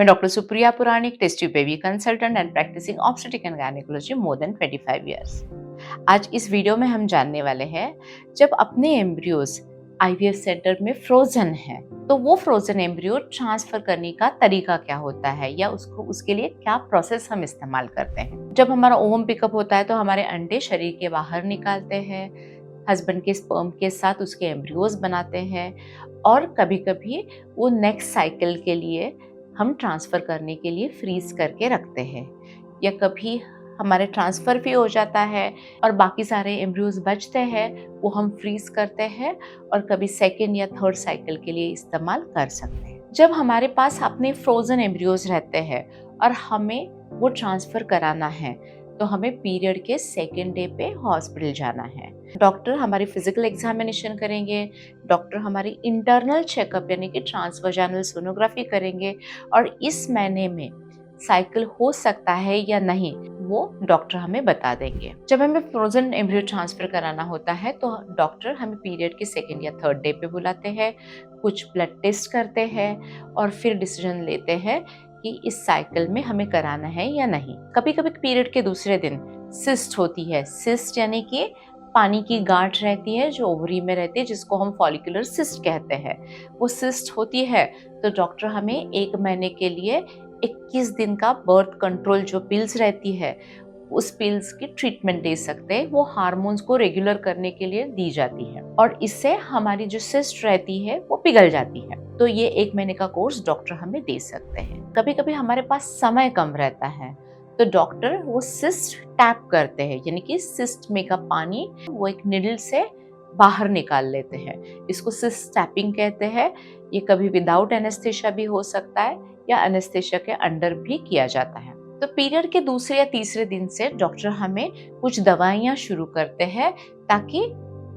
मैं doctor Supriya Puranik, test tube baby consultant and practising obstetric and gynaecology more than 25 years. आज इस video में हम जानने वाले हैं, जब अपने एम्ब्रियोज आईवीएफ सेंटर में फ्रोजन है तो वो फ्रोजन एम्ब्रियो ट्रांसफर करने का तरीका क्या होता है या उसके लिए क्या प्रोसेस हम इस्तेमाल करते हैं। जब हमारा ओवम पिकअप होता है तो हमारे अंडे शरीर के बाहर निकालते हैं, हस्बैंड के स्पर्म के साथ उसके एम्ब्रियोज बनाते हैं और कभी कभी वो नेक्स्ट साइकिल के लिए हम ट्रांसफ़र करने के लिए फ्रीज करके रखते हैं, या कभी हमारे ट्रांसफ़र भी हो जाता है और बाकी सारे एम्ब्रियोज बचते हैं, वो हम फ्रीज करते हैं और कभी सेकेंड या थर्ड साइकिल के लिए इस्तेमाल कर सकते हैं। जब हमारे पास अपने फ्रोजन एम्ब्रियोज रहते हैं और हमें वो ट्रांसफ़र कराना है तो हमें पीरियड के सेकेंड डे पे हॉस्पिटल जाना है। डॉक्टर हमारी फिजिकल एग्जामिनेशन करेंगे, डॉक्टर हमारी इंटरनल चेकअप यानी कि ट्रांसवाजानल सोनोग्राफी करेंगे और इस महीने में साइकिल हो सकता है या नहीं वो डॉक्टर हमें बता देंगे। जब हमें फ्रोजन एम्ब्रियो ट्रांसफर कराना होता है तो डॉक्टर हमें पीरियड के सेकेंड या थर्ड डे पे बुलाते हैं, कुछ ब्लड टेस्ट करते हैं और फिर डिसीजन लेते हैं कि इस साइकिल में हमें कराना है या नहीं। कभी कभी पीरियड के दूसरे दिन सिस्ट होती है। सिस्ट यानी कि पानी की गांठ रहती है जो ओवरी में रहती है, जिसको हम फॉलिकुलर सिस्ट कहते हैं। वो सिस्ट होती है तो डॉक्टर हमें एक महीने के लिए 21 दिन का बर्थ कंट्रोल जो पिल्स रहती है उस पिल्स की ट्रीटमेंट दे सकते हैं। वो हार्मोन्स को रेगुलर करने के लिए दी जाती है और इससे हमारी जो सिस्ट रहती है वो पिघल जाती है। तो ये एक महीने का कोर्स डॉक्टर हमें दे सकते हैं। कभी कभी हमारे पास समय कम रहता है तो डॉक्टर वो सिस्ट टैप करते हैं, यानी कि सिस्ट में का पानी वो एक निडल से बाहर निकाल लेते हैं। इसको सिस्ट टैपिंग कहते हैं। ये कभी विदाउट एनेस्थेशिया भी हो सकता है या एनेस्थेशिया के अंडर भी किया जाता है। तो पीरियड के दूसरे या तीसरे दिन से डॉक्टर हमें कुछ दवाइयाँ शुरू करते हैं ताकि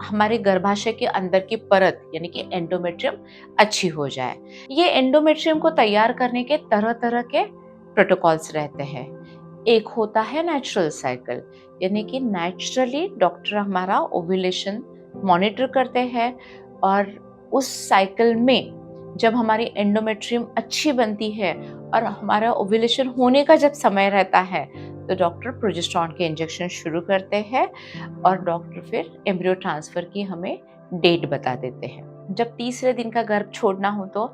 हमारे गर्भाशय के अंदर की परत यानी कि एंडोमेट्रियम अच्छी हो जाए। ये एंडोमेट्रियम को तैयार करने के तरह तरह के प्रोटोकॉल्स रहते हैं। एक होता है नेचुरल साइकिल, यानी कि नेचुरली डॉक्टर हमारा ओव्यूलेशन मॉनिटर करते हैं और उस साइकिल में जब हमारी एंडोमेट्रियम अच्छी बनती है और हमारा ओव्यूलेशन होने का जब समय रहता है तो डॉक्टर प्रोजेस्टेरॉन के इंजेक्शन शुरू करते हैं और डॉक्टर फिर एम्ब्रियो ट्रांसफर की हमें डेट बता देते हैं। जब तीसरे दिन का गर्भ छोड़ना हो तो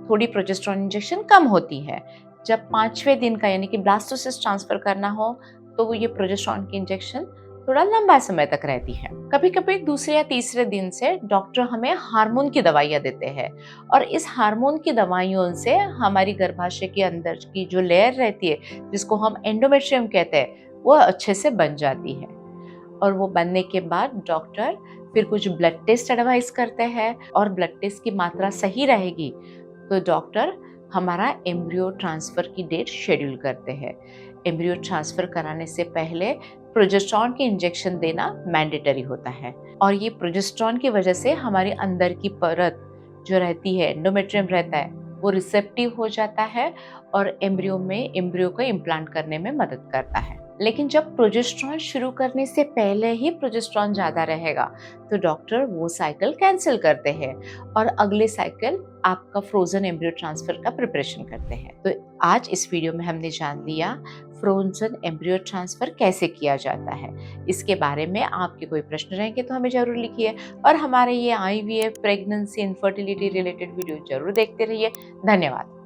थोड़ी प्रोजेस्टेरॉन इंजेक्शन कम होती है। जब 5वें दिन का यानी कि ब्लास्टोसिस्ट ट्रांसफर करना हो तो वो ये प्रोजेस्टेरॉन की इंजेक्शन थोड़ा लंबा समय तक रहती है। कभी कभी दूसरे या तीसरे दिन से डॉक्टर हमें हार्मोन की दवाइयाँ देते हैं और इस हार्मोन की दवाइयों से हमारी गर्भाशय के अंदर की जो लेयर रहती है जिसको हम एंडोमेट्रियम कहते हैं वो अच्छे से बन जाती है। और वो बनने के बाद डॉक्टर फिर कुछ ब्लड टेस्ट एडवाइस करते हैं और ब्लड टेस्ट की मात्रा सही रहेगी तो डॉक्टर हमारा एम्ब्रियो ट्रांसफर की डेट शेड्यूल करते हैं। एम्ब्रियो ट्रांसफर कराने से पहले प्रोजेस्टेरॉन के इंजेक्शन देना मैंडेटरी होता है और ये प्रोजेस्टेरॉन की वजह से हमारे अंदर की परत जो रहती है एंडोमेट्रियम रहता है वो रिसेप्टिव हो जाता है और एम्ब्रियो को इम्प्लांट करने में मदद करता है। लेकिन जब प्रोजेस्टेरॉन शुरू करने से पहले ही प्रोजेस्टेरॉन ज़्यादा रहेगा तो डॉक्टर वो साइकिल कैंसिल करते हैं और अगले साइकिल आपका फ्रोजन एम्ब्रियो ट्रांसफर का प्रिपरेशन करते हैं। तो आज इस वीडियो में हमने जान लिया फ्रोजन एम्ब्रियो ट्रांसफर कैसे किया जाता है। इसके बारे में आपके कोई प्रश्न रहेंगे तो हमें जरूर लिखिए और हमारे ये IVF, pregnancy, infertility related video जरूर देखते रहिए। धन्यवाद।